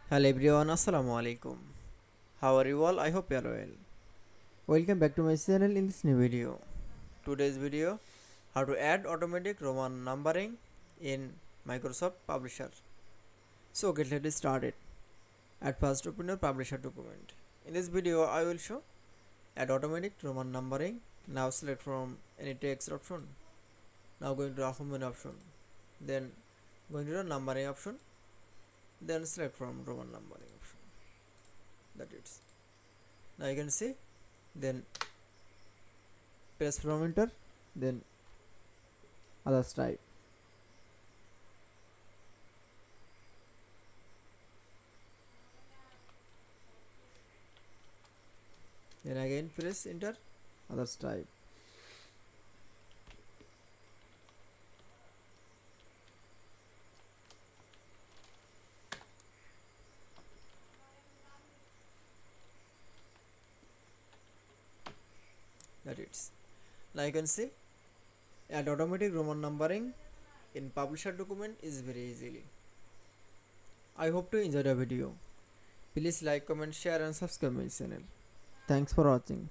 Hello everyone, Assalamu alaikum. How are you all? I hope you are well. Welcome back to my channel in this new video. Today's video, how to add automatic Roman numbering in Microsoft Publisher. So let's start it. At first open your Publisher document. In this video I will show add automatic Roman numbering. Now select from any text option. Now going to the home menu option. Then going to the numbering option. Then select from Roman numbering option. That it's. Now you can see, then press from enter, then others type, then again press enter, others type. That it's. Now you can see add automatic Roman numbering in publisher document is very easily. I hope to enjoy the video. Please like, comment, share and subscribe my channel. Thanks for watching.